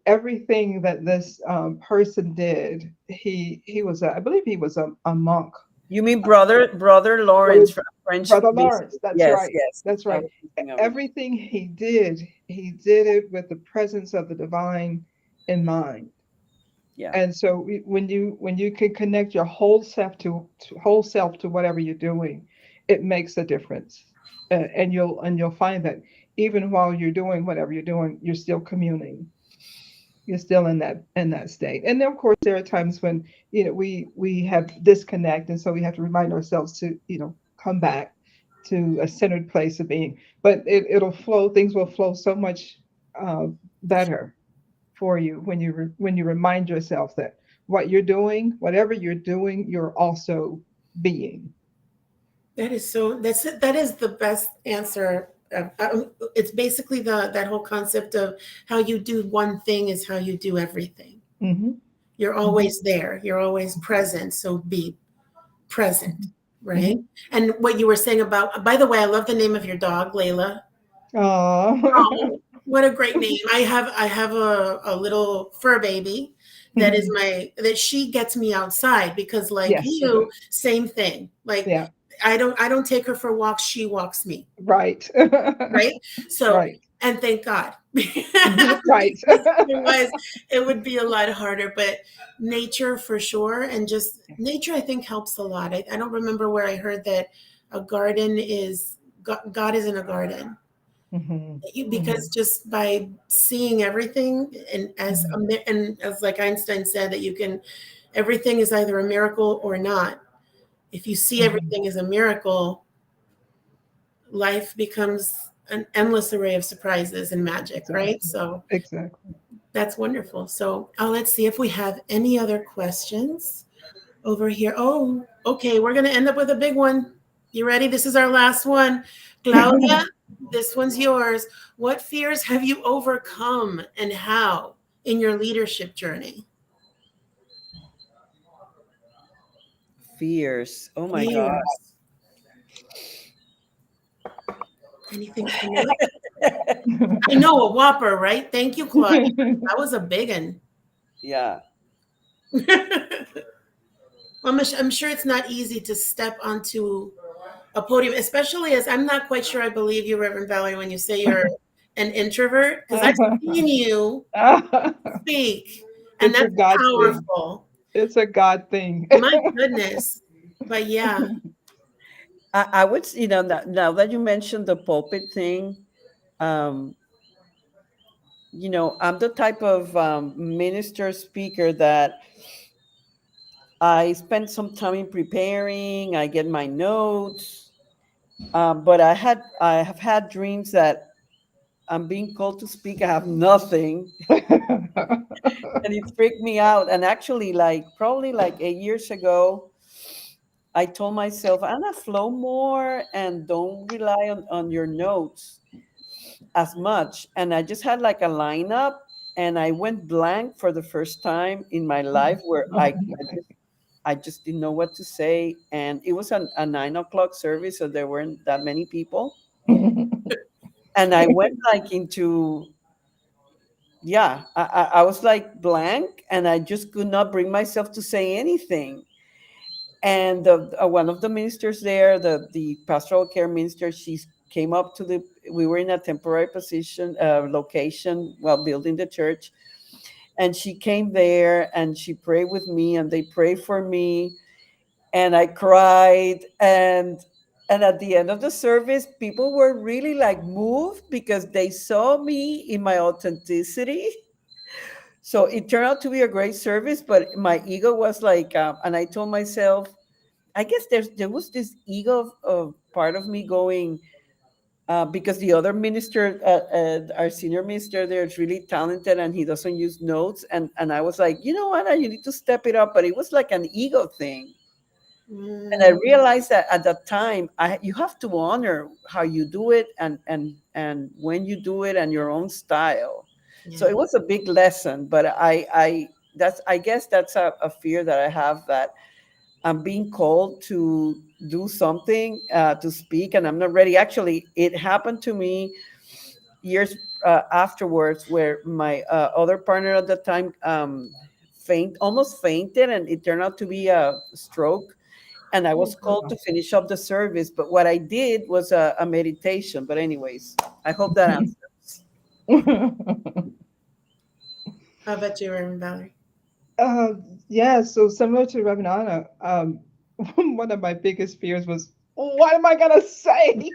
everything that this person did, he was I believe he was a monk. You mean brother Brother, Lawrence from French Brother Lawrence, business? that's Yes, right. yes. That's I right. was thinking of him. Everything he did it with the presence of the divine in mind. Yeah. And so when you can connect your whole self to whatever you're doing, it makes a difference. And you'll find that even while you're doing whatever you're doing, you're still communing. You're still in that state. And then of course there are times when we have disconnect, and so we have to remind ourselves to come back to a centered place of being. But it'll flow. Things will flow so much uh, better for you when you remind yourself that whatever you're doing, you're also being. That is the best answer. It's basically that whole concept of how you do one thing is how you do everything. Hmm. You're always there. You're always present. So be present, right? Hmm. And what you were saying about, by the way, I love the name of your dog, Layla. Oh. Oh, what a great name. I have a little fur baby that she gets me outside because like Yes. you, same thing. Like Yeah. I don't take her for walks, she walks me, Right. right? So, Right. and thank God. Mhm. Right. Because otherwise it would be a lot harder, but nature for sure. And just nature, I think helps a lot. I don't remember where I heard that a garden is, God is in a garden. Hmm. Because Hmm. just by seeing everything, and Hmm. as like Einstein said, that you can, everything is either a miracle or not. If you see Hmm. everything as a miracle, life becomes an endless array of surprises and magic, right? Exactly. So Exactly. that's wonderful. So let's see if we have any other questions over here. Oh, okay, we're going to end up with a big one. You ready? This is our last one. Claudia, this one's yours. What fears have you overcome and how in your leadership journey? Fears. Oh my God. Fears. Anything come up? I know a whopper, right? Thank you, Claudia. That was a big one. Yeah. I'm sure it's not easy to step onto a podium, especially as I'm not quite sure I believe you, Reverend Valerie, when you say you're an introvert, because I've seen you speak, and It's a that's God thing. powerful. It's a God thing. My goodness. But yeah. I would, now that you mentioned the pulpit thing, um, I'm the type of minister speaker that I spend some time in preparing. I get my notes, but I have had dreams that I'm being called to speak. I have nothing, and it freaked me out. And actually, like probably like 8 years ago, I told myself, Anna, flow more and don't rely on your notes as much. And I just had like a lineup, and I went blank for the first time in my life where I just didn't know what to say. And it was a 9 o'clock service, so there weren't that many people. And I went like into, yeah, I was like blank, and I just could not bring myself to say anything. And one of the ministers there, the pastoral care minister, she came up to we were in a temporary position, location while building the church. And she came there and she prayed with me, and they prayed for me, and I cried. And at the end of the service, people were really like moved because they saw me in my authenticity. So it turned out to be a great service, but my ego was like, and I told myself, I guess there was this ego of part of me going, because the other minister, our senior minister there, is really talented and he doesn't use notes. And I was like, you know what, you need to step it up. But it was like an ego thing. And I Mm, realized that at that time, you have to honor how you do it, and when you do it, and your own style. So yeah. it was a big lesson. But I guess that's a fear that I have, that I'm being called to do something, to speak, and I'm not ready. Actually, it happened to me years afterwards, where my other partner at the time almost fainted, and it turned out to be a stroke. And I was called to finish up the service, but what I did was a meditation. But anyways, I hope that answers. How about you, Reverend Valerie? Yeah, so similar to Reverend Anna, one of my biggest fears was, what am I gonna say?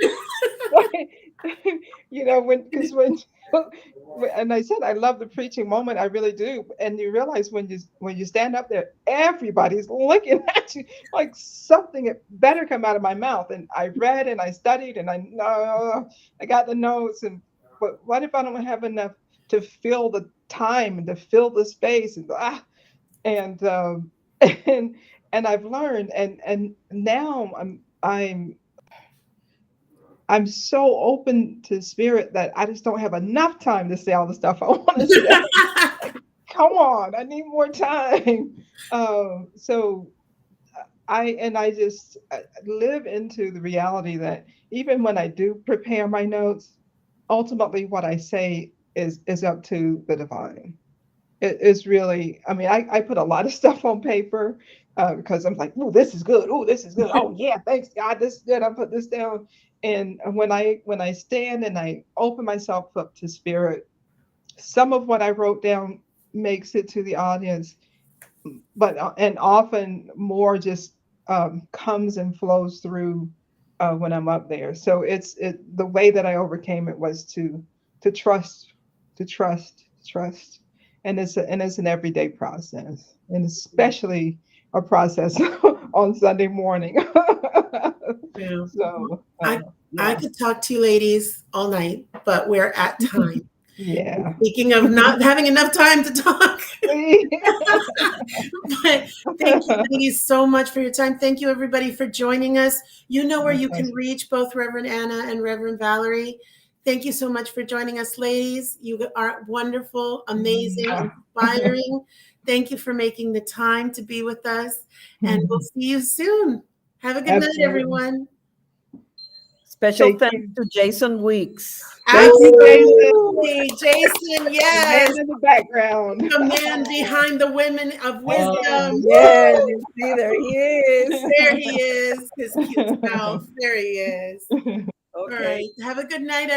Like, because and I said I love the preaching moment, I really do. And you realize when you stand up there, everybody's looking at you like something better come out of my mouth. And I read and I studied and I got the notes, but what if I don't have enough to fill the time and to fill the space and and and I've learned, and now I'm so open to spirit that I just don't have enough time to say all the stuff I want to say. Like, come on, I need more time. So I just live into the reality that even when I do prepare my notes, ultimately what I say is up to the divine. It is really, I mean, I put a lot of stuff on paper because I'm like, oh, this is good. Oh, this is good. Oh, yeah, thanks God, this is good. I put this down. And when I stand and I open myself up to spirit, some of what I wrote down makes it to the audience, but and often more just comes and flows through when I'm up there. So the way that I overcame it was to trust, to trust, and it's an everyday process, and especially a process on Sunday morning. Yeah. So I yeah, could talk to you ladies all night, but we're at time. yeah. Speaking of not having enough time to talk, but thank you, ladies, so much for your time. Thank you, everybody, for joining us. You know where you can reach both Reverend Anna and Reverend Valerie. Thank you so much for joining us, ladies. You are wonderful, amazing, inspiring. Thank you for making the time to be with us, and we'll see you soon. Have a good night, everyone. Special Thank thanks you. to Jason Weeks. Thank you, Jason. Absolutely, Jason. The Yes, man in the background. the man behind the women of wisdom. Yes, Woo! you see, there he is. There he is, his cute self. There he is. All Okay. right. Have a good night, everyone.